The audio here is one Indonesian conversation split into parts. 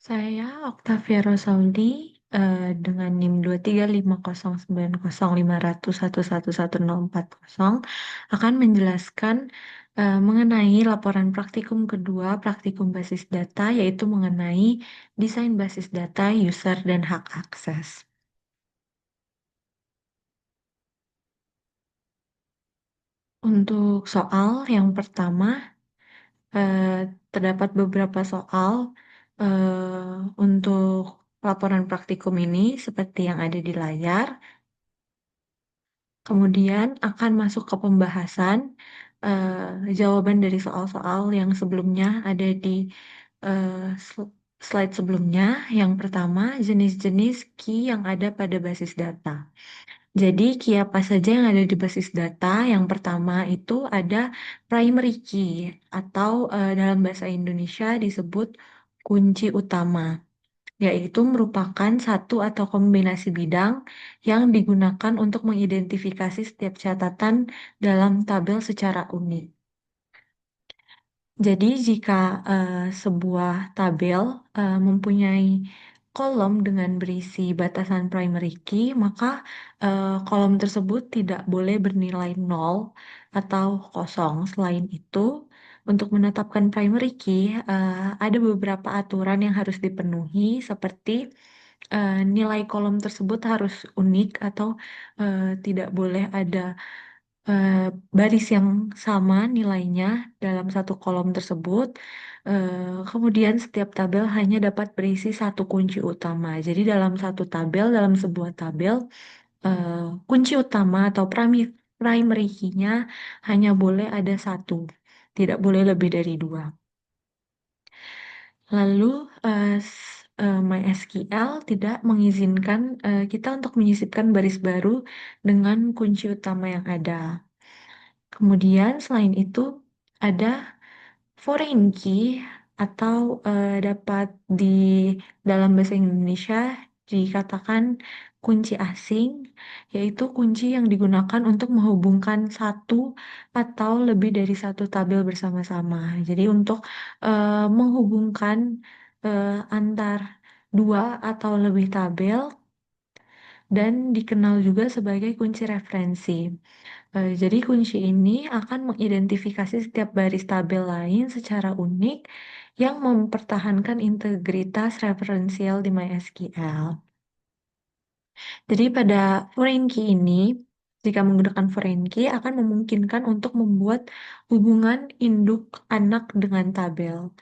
Saya Octavia Rosaudi dengan NIM 2350901111040 akan menjelaskan mengenai laporan praktikum kedua praktikum basis data yaitu mengenai desain basis data, user, dan hak akses. Untuk soal yang pertama, eh, terdapat beberapa soal untuk laporan praktikum ini seperti yang ada di layar. Kemudian akan masuk ke pembahasan jawaban dari soal-soal yang sebelumnya ada di eh, slide sebelumnya. Yang pertama, jenis-jenis key yang ada pada basis data. Jadi, key apa saja yang ada di basis data? Yang pertama itu ada primary key atau dalam bahasa Indonesia disebut kunci utama, yaitu merupakan satu atau kombinasi bidang yang digunakan untuk mengidentifikasi setiap catatan dalam tabel secara unik. Jadi, jika sebuah tabel mempunyai kolom dengan berisi batasan primary key, maka kolom tersebut tidak boleh bernilai nol atau kosong. Selain itu, untuk menetapkan primary key, ada beberapa aturan yang harus dipenuhi, seperti nilai kolom tersebut harus unik atau tidak boleh ada eh, baris yang sama nilainya dalam satu kolom tersebut. Kemudian setiap tabel hanya dapat berisi satu kunci utama. Jadi dalam satu tabel, dalam sebuah tabel, eh, kunci utama atau primary key-nya hanya boleh ada satu, tidak boleh lebih dari dua. Lalu MySQL tidak mengizinkan kita untuk menyisipkan baris baru dengan kunci utama yang ada. Kemudian selain itu ada foreign key atau dapat di dalam bahasa Indonesia dikatakan kunci asing, yaitu kunci yang digunakan untuk menghubungkan satu atau lebih dari satu tabel bersama-sama. Jadi untuk menghubungkan antar dua atau lebih tabel dan dikenal juga sebagai kunci referensi. Jadi kunci ini akan mengidentifikasi setiap baris tabel lain secara unik yang mempertahankan integritas referensial di MySQL. Jadi pada foreign key ini, jika menggunakan foreign key akan memungkinkan untuk membuat hubungan induk anak dengan tabel.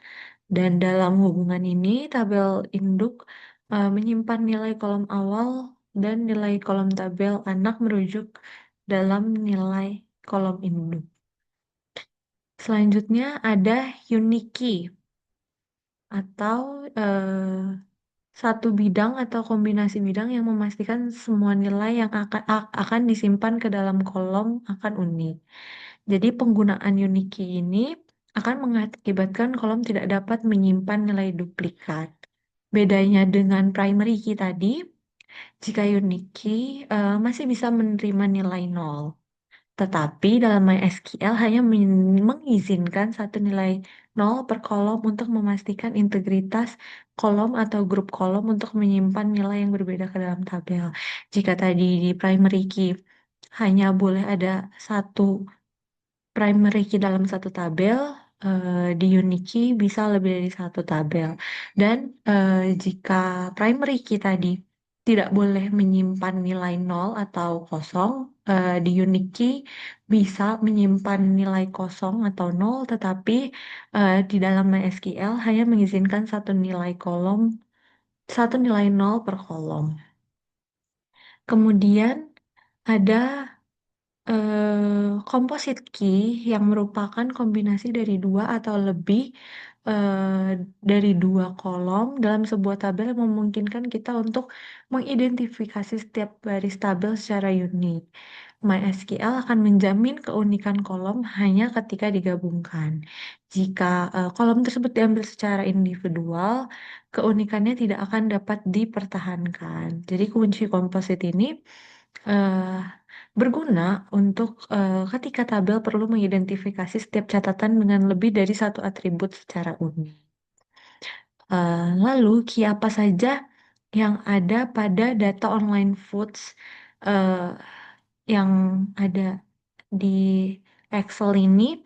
Dan dalam hubungan ini, tabel induk menyimpan nilai kolom awal dan nilai kolom tabel anak merujuk dalam nilai kolom induk. Selanjutnya ada unique key atau satu bidang atau kombinasi bidang yang memastikan semua nilai yang akan disimpan ke dalam kolom akan unik. Jadi penggunaan unique key ini akan mengakibatkan kolom tidak dapat menyimpan nilai duplikat. Bedanya dengan primary key tadi, jika unique key masih bisa menerima nilai nol. Tetapi dalam MySQL hanya mengizinkan satu nilai nol per kolom untuk memastikan integritas kolom atau grup kolom untuk menyimpan nilai yang berbeda ke dalam tabel. Jika tadi di primary key hanya boleh ada satu primary key dalam satu tabel, di unique key bisa lebih dari satu tabel. Dan jika primary key tadi tidak boleh menyimpan nilai nol atau kosong, di unique key bisa menyimpan nilai kosong atau nol, tetapi di dalam MySQL hanya mengizinkan satu nilai nol per kolom. Kemudian ada composite key yang merupakan kombinasi dari dua atau lebih dari dua kolom dalam sebuah tabel yang memungkinkan kita untuk mengidentifikasi setiap baris tabel secara unik. MySQL akan menjamin keunikan kolom hanya ketika digabungkan. Jika kolom tersebut diambil secara individual, keunikannya tidak akan dapat dipertahankan. Jadi kunci komposit ini eh, berguna untuk ketika tabel perlu mengidentifikasi setiap catatan dengan lebih dari satu atribut secara unik. Lalu, apa saja yang ada pada data online foods eh, yang ada di Excel ini?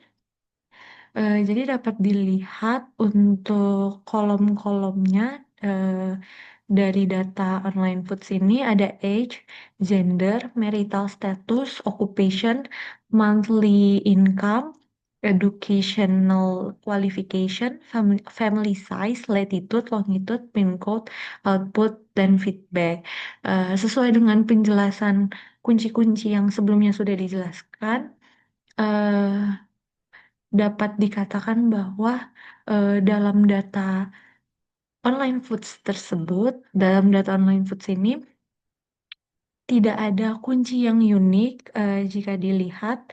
Jadi dapat dilihat untuk kolom-kolomnya dari data online foods ini ada age, gender, marital status, occupation, monthly income, educational qualification, family size, latitude, longitude, pin code, output, dan feedback. Sesuai dengan penjelasan kunci-kunci yang sebelumnya sudah dijelaskan, eh, dapat dikatakan bahwa dalam dalam data online foods ini tidak ada kunci yang unik jika dilihat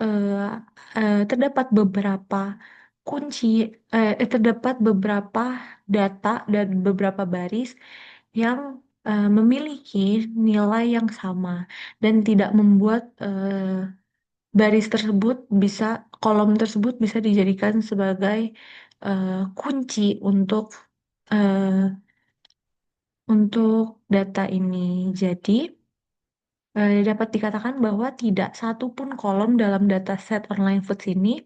eh, terdapat beberapa kunci, terdapat beberapa data dan beberapa baris yang memiliki nilai yang sama dan tidak membuat baris tersebut bisa, kolom tersebut bisa dijadikan sebagai kunci eh, untuk data ini. Jadi, dapat dikatakan bahwa tidak satu pun kolom dalam dataset online foods ini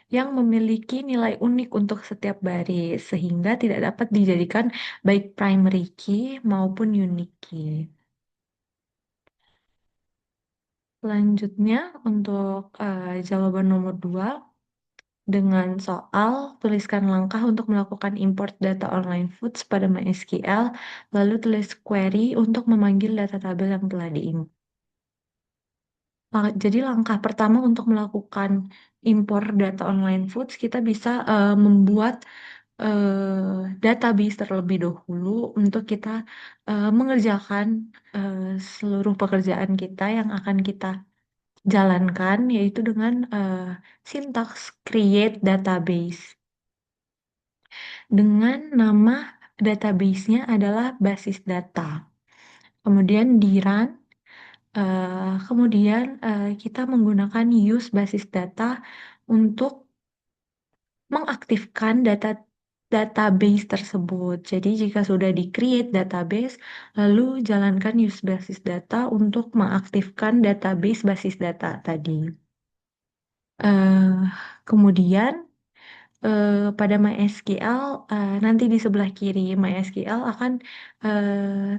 yang memiliki nilai unik untuk setiap baris, sehingga tidak dapat dijadikan baik primary key maupun unique key. Selanjutnya, untuk jawaban nomor 2, dengan soal tuliskan langkah untuk melakukan import data online foods pada MySQL, lalu tulis query untuk memanggil data tabel yang telah diimport. Jadi langkah pertama untuk melakukan impor data online foods, kita bisa membuat database terlebih dahulu untuk kita mengerjakan eh, seluruh pekerjaan kita yang akan kita jalankan, yaitu dengan sintaks create database. Dengan nama database-nya adalah basis data. Kemudian di run, kemudian kita menggunakan use basis data untuk mengaktifkan database tersebut. Jadi jika sudah di-create database, lalu jalankan use basis data untuk mengaktifkan database basis data tadi. Eh, Kemudian pada MySQL, nanti di sebelah kiri MySQL akan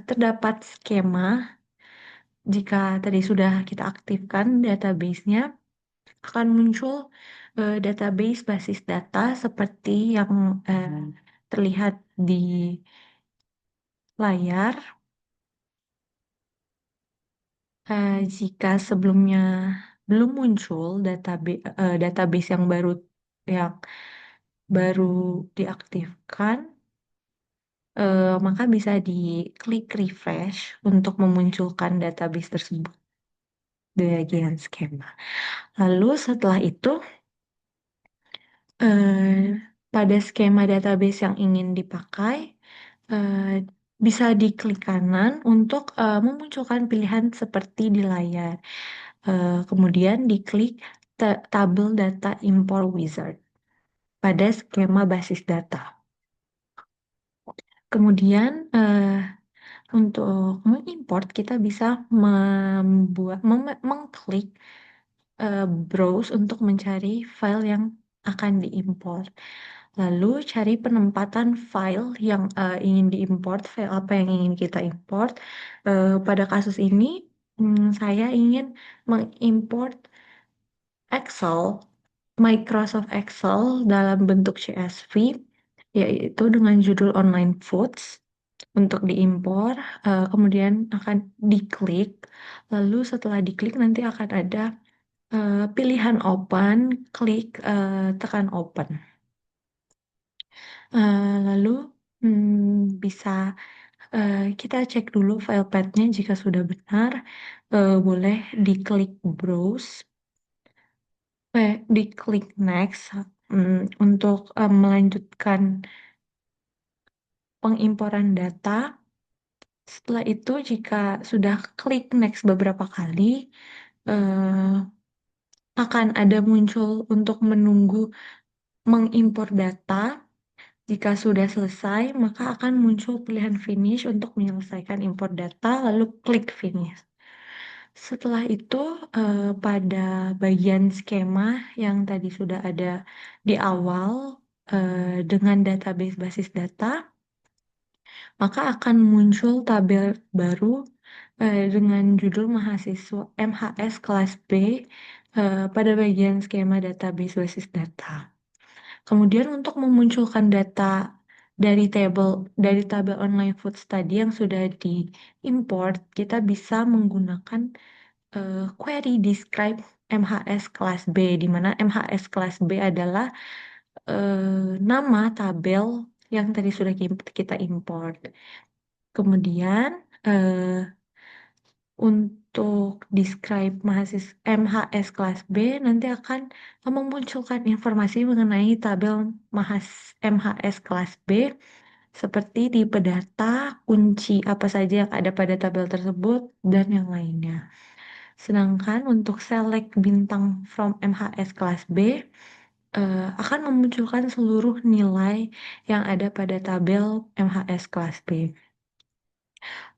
terdapat skema. Jika tadi sudah kita aktifkan database-nya, akan muncul database basis data seperti yang terlihat di layar. Jika sebelumnya belum muncul database yang baru diaktifkan, maka bisa diklik refresh untuk memunculkan database tersebut di bagian skema. Lalu setelah itu, eh, pada skema database yang ingin dipakai, eh, bisa diklik kanan untuk memunculkan pilihan seperti di layar. Kemudian diklik tabel data import wizard pada skema basis data. Kemudian untuk mengimport kita bisa mengklik browse untuk mencari file yang akan diimport. Lalu cari penempatan file yang ingin diimport, file apa yang ingin kita import. Pada kasus ini, saya ingin mengimport Excel, Microsoft Excel dalam bentuk CSV, yaitu dengan judul Online Foods. Untuk diimpor, kemudian akan diklik, lalu setelah diklik nanti akan ada pilihan open, klik tekan open. Lalu bisa kita cek dulu file path-nya jika sudah benar, boleh diklik browse, diklik next untuk melanjutkan pengimporan data. Setelah itu jika sudah klik next beberapa kali, eh, akan ada muncul untuk menunggu mengimpor data. Jika sudah selesai, maka akan muncul pilihan finish untuk menyelesaikan import data, lalu klik finish. Setelah itu, pada bagian skema yang tadi sudah ada di awal, dengan database basis data, maka akan muncul tabel baru dengan judul mahasiswa MHS kelas B pada bagian skema database basis data. Kemudian untuk memunculkan data dari tabel online food study yang sudah diimport, kita bisa menggunakan query describe MHS kelas B, di mana MHS kelas B adalah nama tabel yang tadi sudah kita import. Kemudian untuk describe MHS kelas B nanti akan memunculkan informasi mengenai tabel MHS kelas B seperti tipe data, kunci apa saja yang ada pada tabel tersebut, dan yang lainnya. Sedangkan untuk select bintang from MHS kelas B akan memunculkan seluruh nilai yang ada pada tabel MHS kelas B.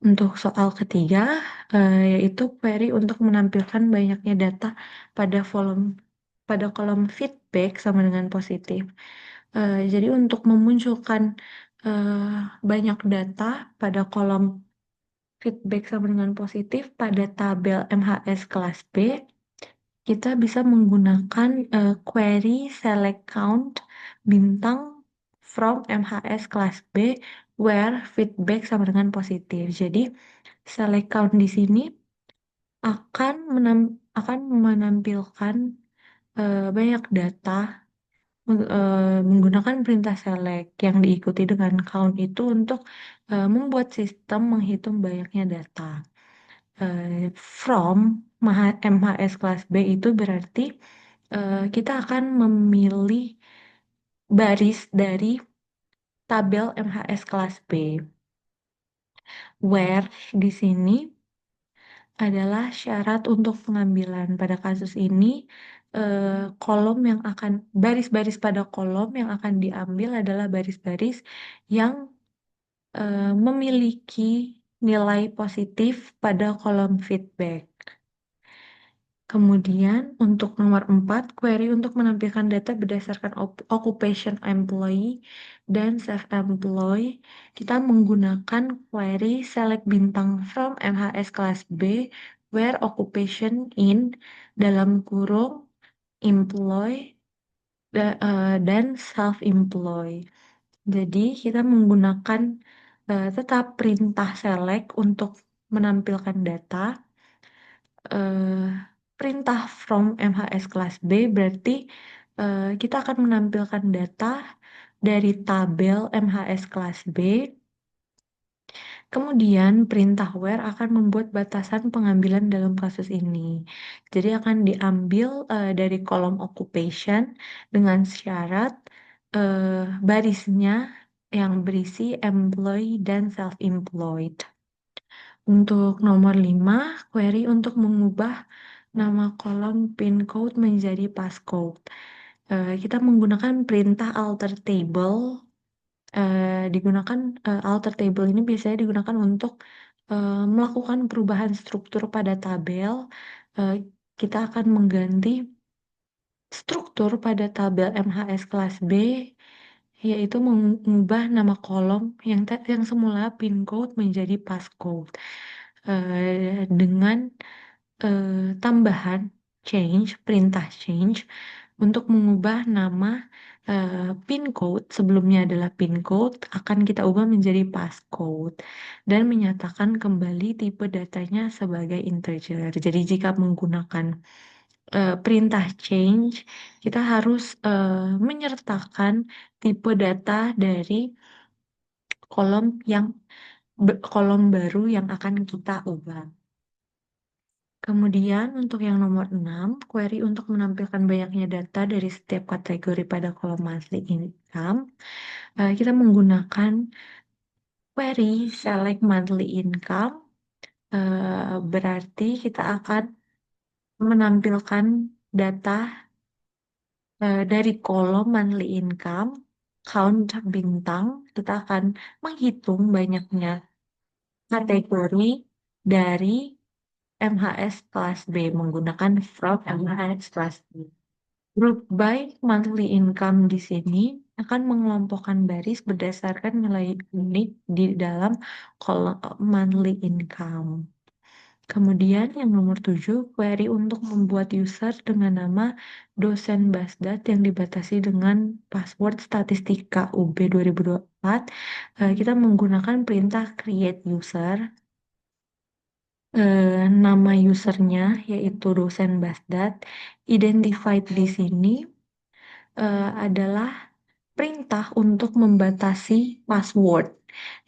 Untuk soal ketiga, yaitu query untuk menampilkan banyaknya data pada kolom feedback sama dengan positif. Jadi untuk memunculkan banyak data pada kolom feedback sama dengan positif pada tabel MHS kelas B, kita bisa menggunakan query select count bintang from MHS kelas B where feedback sama dengan positif. Jadi select count di sini akan menampilkan banyak data menggunakan perintah select yang diikuti dengan count itu untuk membuat sistem menghitung banyaknya data. From MHS kelas B itu berarti kita akan memilih baris dari tabel MHS kelas B. Where di sini adalah syarat untuk pengambilan. Pada kasus ini, kolom yang akan baris-baris pada kolom yang akan diambil adalah baris-baris yang memiliki nilai positif pada kolom feedback. Kemudian untuk nomor 4, query untuk menampilkan data berdasarkan occupation employee dan self-employed. Kita menggunakan query select bintang from MHS kelas B where occupation in dalam kurung employee dan self-employed. Jadi kita menggunakan tetap perintah select untuk menampilkan data. eh, Perintah from MHS kelas B berarti kita akan menampilkan data dari tabel MHS kelas B. Kemudian perintah where akan membuat batasan pengambilan dalam kasus ini. Jadi akan diambil dari kolom occupation dengan syarat barisnya yang berisi employee dan self-employed. Untuk nomor 5, query untuk mengubah nama kolom pin code menjadi passcode. Kita menggunakan perintah alter table. Alter table ini biasanya digunakan untuk melakukan perubahan struktur pada tabel. Eh, Kita akan mengganti struktur pada tabel MHS kelas B, yaitu mengubah nama kolom yang semula pin code menjadi passcode. Dengan tambahan perintah change untuk mengubah nama pin code sebelumnya adalah pin code akan kita ubah menjadi passcode dan menyatakan kembali tipe datanya sebagai integer. Jadi jika menggunakan perintah change, kita harus menyertakan tipe data dari kolom kolom baru yang akan kita ubah. Kemudian untuk yang nomor 6, query untuk menampilkan banyaknya data dari setiap kategori pada kolom monthly income. Kita menggunakan query select monthly income. Berarti kita akan menampilkan data dari kolom monthly income count bintang, kita akan menghitung banyaknya kategori dari MHS kelas B menggunakan from MHS kelas B. Group by monthly income di sini akan mengelompokkan baris berdasarkan nilai unik di dalam kolom monthly income. Kemudian yang nomor 7, query untuk membuat user dengan nama dosen Basdat yang dibatasi dengan password statistika UB 2024. Kita menggunakan perintah create user. Nama usernya yaitu dosen Basdat. Identified di sini adalah perintah untuk membatasi password,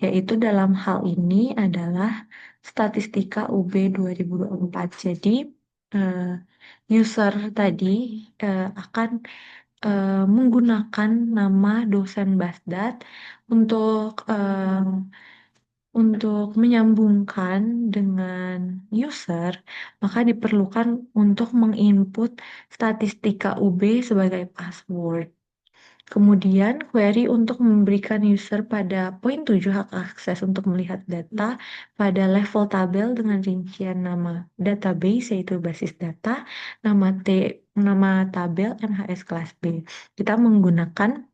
yaitu dalam hal ini adalah statistika UB 2024. Jadi, eh, user tadi akan menggunakan nama dosen Basdat untuk menyambungkan dengan user, maka diperlukan untuk menginput statistika UB sebagai password. Kemudian, query untuk memberikan user pada poin 7 hak akses untuk melihat data pada level tabel dengan rincian nama database yaitu basis data, nama tabel MHS kelas B. Kita menggunakan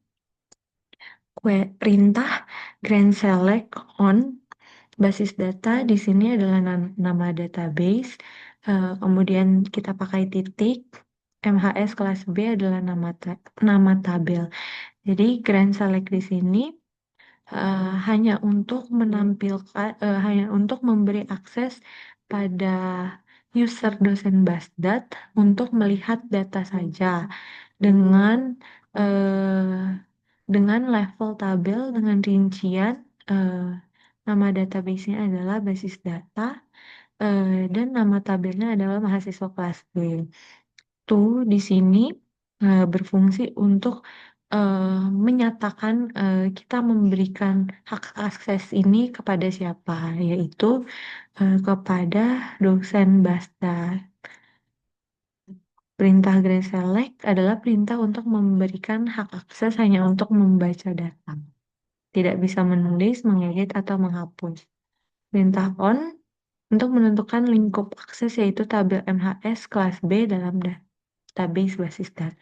perintah grand select on basis data di sini adalah nama database. Kemudian kita pakai titik. MHS kelas B adalah nama tabel. Jadi grand select di sini hanya untuk memberi akses pada user dosen Basdat untuk melihat data saja dengan eh, dengan level tabel dengan rincian eh, nama database-nya adalah basis data dan nama tabelnya adalah mahasiswa kelas B. Tuh di sini berfungsi untuk menyatakan kita memberikan hak akses ini kepada siapa, yaitu kepada dosen Basta. Perintah Grand Select adalah perintah untuk memberikan hak akses hanya untuk membaca data. Tidak bisa menulis, mengedit, atau menghapus. Perintah on untuk menentukan lingkup akses yaitu tabel MHS kelas B dalam database basis data.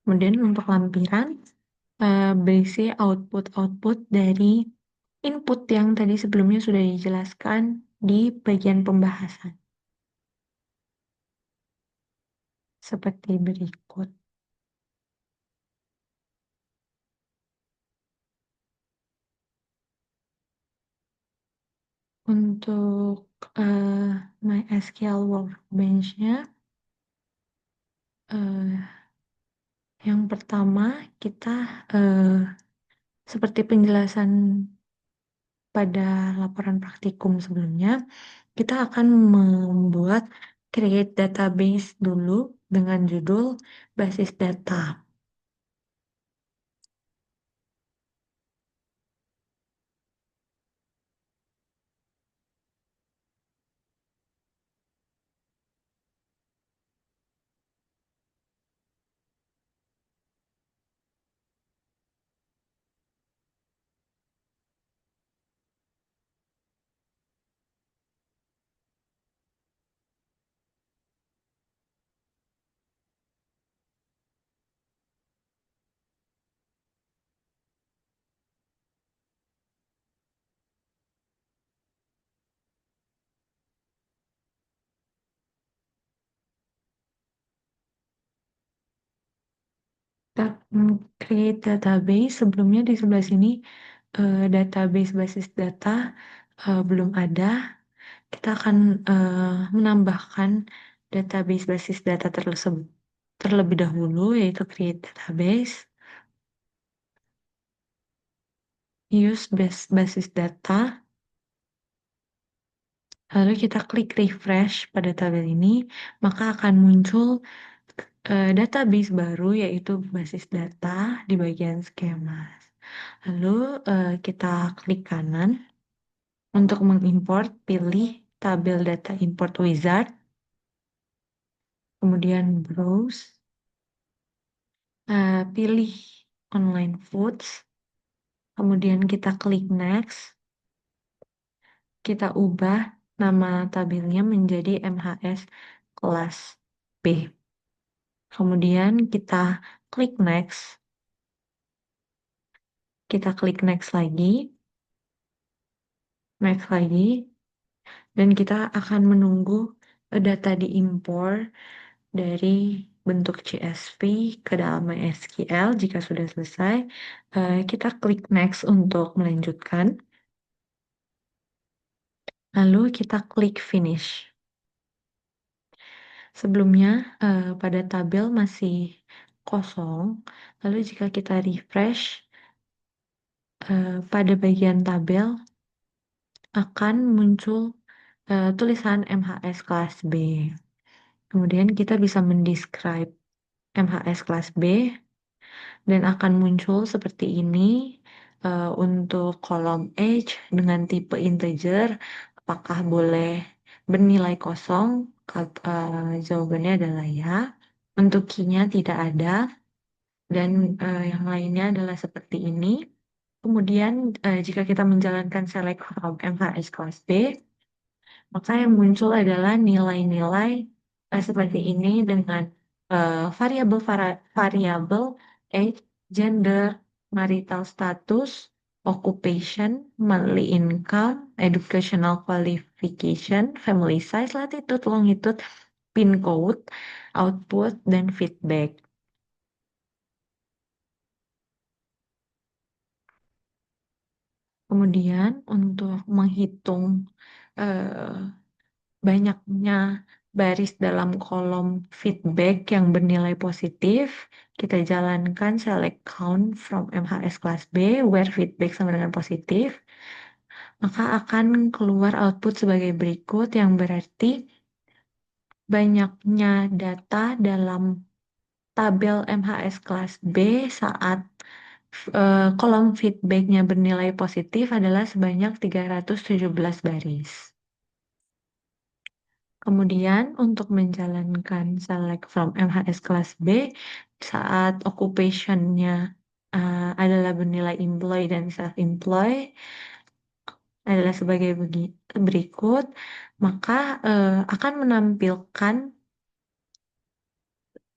Kemudian untuk lampiran, berisi output-output dari input yang tadi sebelumnya sudah dijelaskan di bagian pembahasan. Seperti berikut. Untuk MySQL Workbench-nya, eh, yang pertama kita eh, seperti penjelasan pada laporan praktikum sebelumnya, kita akan membuat create database dulu dengan judul basis data. Kita create database, sebelumnya di sebelah sini database basis data belum ada. Kita akan menambahkan database basis data terlebih dahulu, yaitu create database, use basis data, lalu kita klik refresh pada tabel ini, maka akan muncul database baru yaitu basis data di bagian skema. Lalu kita klik kanan untuk mengimport, pilih tabel data import wizard, kemudian browse, pilih online foods, kemudian kita klik next, kita ubah nama tabelnya menjadi MHS kelas B. Kemudian kita klik next, kita klik next lagi, dan kita akan menunggu data diimpor dari bentuk CSV ke dalam MySQL. Jika sudah selesai, kita klik next untuk melanjutkan. Lalu kita klik finish. Sebelumnya pada tabel masih kosong. Lalu jika kita refresh pada bagian tabel akan muncul tulisan MHS kelas B. Kemudian kita bisa mendescribe MHS kelas B dan akan muncul seperti ini untuk kolom age dengan tipe integer. Apakah boleh bernilai kosong? Jawabannya adalah ya. Untuk key-nya tidak ada. Dan yang lainnya adalah seperti ini. Kemudian jika kita menjalankan select from MHS kelas B, maka yang muncul adalah nilai-nilai seperti ini dengan variabel age, gender, marital status, occupation, monthly income, educational qualification, family size, latitude, longitude, pin code, output, dan feedback. Kemudian untuk menghitung eh, banyaknya baris dalam kolom feedback yang bernilai positif, kita jalankan select count from MHS kelas B where feedback sama dengan positif, maka akan keluar output sebagai berikut yang berarti banyaknya data dalam tabel MHS kelas B saat kolom feedbacknya bernilai positif adalah sebanyak 317 baris. Kemudian untuk menjalankan select from MHS kelas B saat occupation-nya adalah bernilai employee dan self-employed adalah sebagai berikut, maka akan menampilkan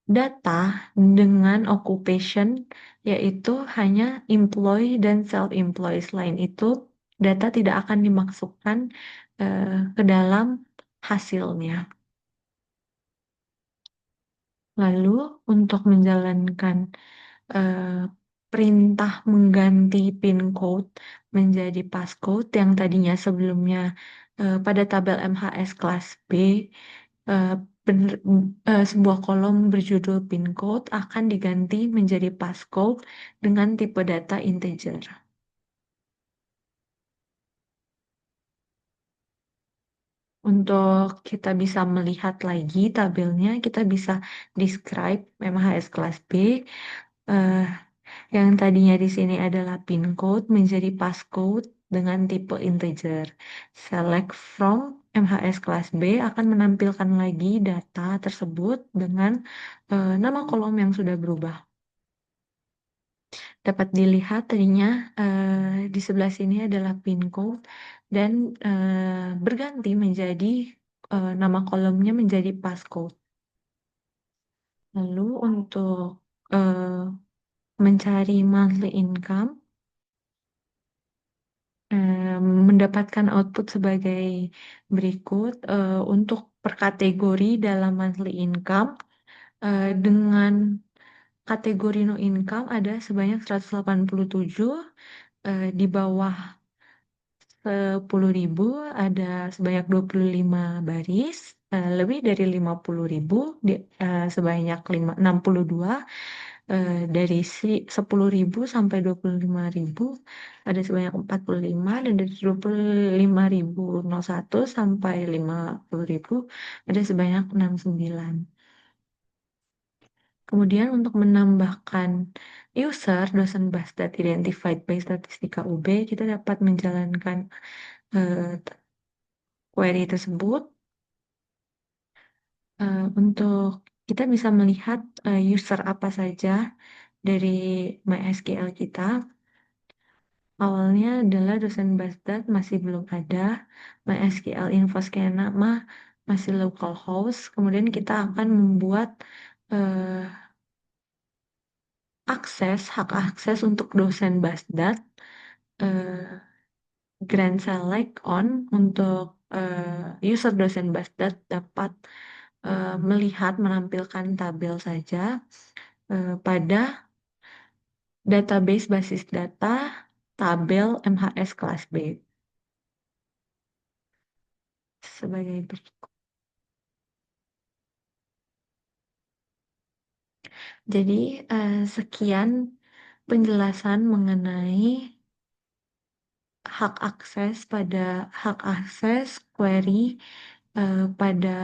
data dengan occupation yaitu hanya employee dan self-employed. Selain itu, data tidak akan dimasukkan ke dalam hasilnya. Lalu untuk menjalankan eh, perintah mengganti pin code menjadi passcode yang tadinya sebelumnya pada tabel MHS kelas B eh, sebuah kolom berjudul pin code akan diganti menjadi passcode dengan tipe data integer. Untuk kita bisa melihat lagi tabelnya, kita bisa describe MHS kelas B. eh, Yang tadinya di sini adalah pin code menjadi passcode dengan tipe integer. Select from MHS kelas B akan menampilkan lagi data tersebut dengan nama kolom yang sudah berubah. Dapat dilihat tadinya di sebelah sini adalah pin code dan berganti menjadi nama kolomnya menjadi passcode. Lalu untuk mencari monthly income, mendapatkan output sebagai berikut untuk per kategori dalam monthly income dengan kategori no income ada sebanyak 187 di bawah 10.000 ada sebanyak 25 baris lebih dari 50.000 sebanyak 62 dari 10.000 sampai 25.000 ada sebanyak 45 dan dari 25.001 sampai 50.000 ada sebanyak 69. Kemudian untuk menambahkan user dosen Bastat identified by Statistika UB, kita dapat menjalankan query tersebut untuk kita bisa melihat user apa saja dari MySQL kita. Awalnya adalah dosen Basdat masih belum ada, MySQL Info Scanner mah masih localhost. Kemudian kita akan membuat eh, hak akses untuk dosen Basdat, eh, Grand Select on untuk user dosen Basdat dapat melihat menampilkan tabel saja pada database basis data tabel MHS kelas B sebagai berikut. Jadi sekian penjelasan mengenai hak akses query pada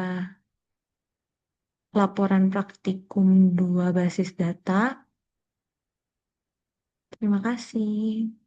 laporan praktikum 2 basis data. Terima kasih.